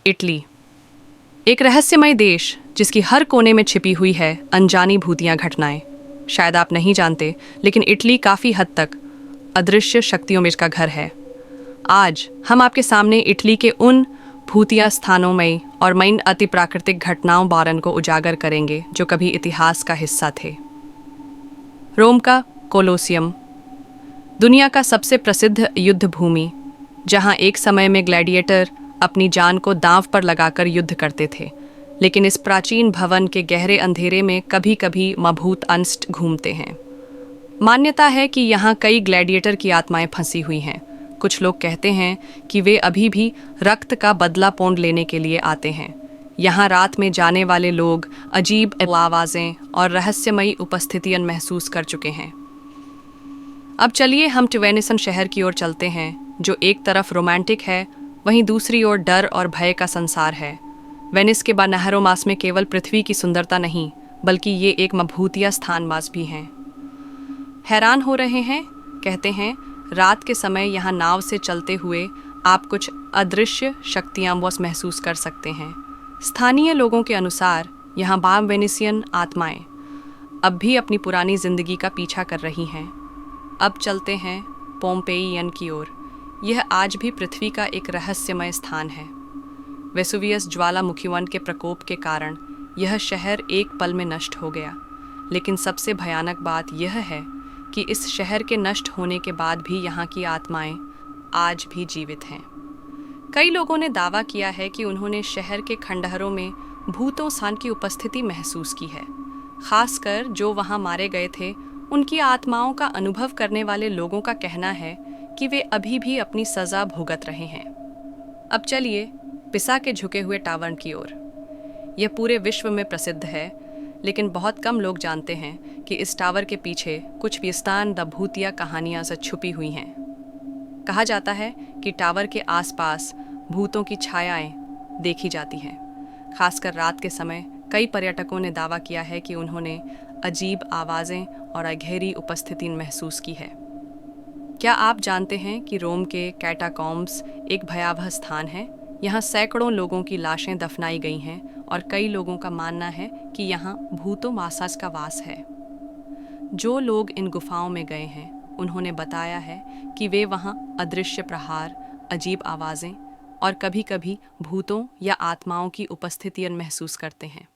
Italy, एक रहस्यमय देश जिसकी हर कोने में छिपी हुई है अनजानी भूतियां घटनाएं। शायद आप नहीं जानते, लेकिन इटली काफ़ी हद तक अदृश्य शक्तियों में का घर है। आज हम आपके सामने इटली के उन भूतिया स्थानों में और मइन अति प्राकृतिक घटनाओं बारन को उजागर करेंगे जो कभी इतिहास का हिस्सा थे। रोम का कोलोसियम, दुनिया का सबसे प्रसिद्ध युद्ध भूमि, जहां एक समय में ग्लैडिएटर अपनी जान को दांव पर लगाकर युद्ध करते थे। लेकिन इस प्राचीन भवन के गहरे अंधेरे में कभी कभी मभूत अंश घूमते हैं। मान्यता है कि यहाँ कई ग्लैडिएटर की आत्माएं फंसी हुई हैं। कुछ लोग कहते हैं कि वे अभी भी रक्त का बदला पौंड लेने के लिए आते हैं। यहाँ रात में जाने वाले लोग अजीब आवाज़ें और रहस्यमयी उपस्थितियां महसूस कर चुके हैं। अब चलिए हम वेनिस शहर की ओर चलते हैं, जो एक तरफ रोमांटिक है, वहीं दूसरी ओर डर और भय का संसार है। वेनिस के बानहरों मास में केवल पृथ्वी की सुंदरता नहीं, बल्कि ये एक मभूतिया स्थानवास भी हैं। हैरान हो रहे हैं? कहते हैं रात के समय यहाँ नाव से चलते हुए आप कुछ अदृश्य शक्तियाँ महसूस कर सकते हैं। स्थानीय लोगों के अनुसार यहाँ बाम वेनिसियन आत्माएं अब भी अपनी पुरानी जिंदगी का पीछा कर रही हैं। अब चलते हैं पोम्पेइयन की ओर। यह आज भी पृथ्वी का एक रहस्यमय स्थान है। वेसुवियस ज्वालामुखीवन के प्रकोप के कारण यह शहर एक पल में नष्ट हो गया। लेकिन सबसे भयानक बात यह है कि इस शहर के नष्ट होने के बाद भी यहाँ की आत्माएं आज भी जीवित हैं। कई लोगों ने दावा किया है कि उन्होंने शहर के खंडहरों में भूतों सान की उपस्थिति महसूस की है। खासकर जो वहाँ मारे गए थे, उनकी आत्माओं का अनुभव करने वाले लोगों का कहना है कि वे अभी भी अपनी सज़ा भुगत रहे हैं। अब चलिए पिसा के झुके हुए टावर की ओर। यह पूरे विश्व में प्रसिद्ध है, लेकिन बहुत कम लोग जानते हैं कि इस टावर के पीछे कुछ विस्तान द भूतिया कहानियाँ से छुपी हुई हैं। कहा जाता है कि टावर के आसपास भूतों की छायाएं देखी जाती हैं। खासकर रात के समय कई पर्यटकों ने दावा किया है कि उन्होंने अजीब आवाज़ें और अगहरी उपस्थिति महसूस की है। क्या आप जानते हैं कि रोम के कैटाकॉम्ब्स एक भयावह स्थान है? यहाँ सैकड़ों लोगों की लाशें दफनाई गई हैं और कई लोगों का मानना है कि यहाँ भूतों मासाज का वास है। जो लोग इन गुफाओं में गए हैं, उन्होंने बताया है कि वे वहाँ अदृश्य प्रहार, अजीब आवाज़ें और कभी-कभी भूतों या आत्माओं की उपस्थितियां महसूस करते हैं।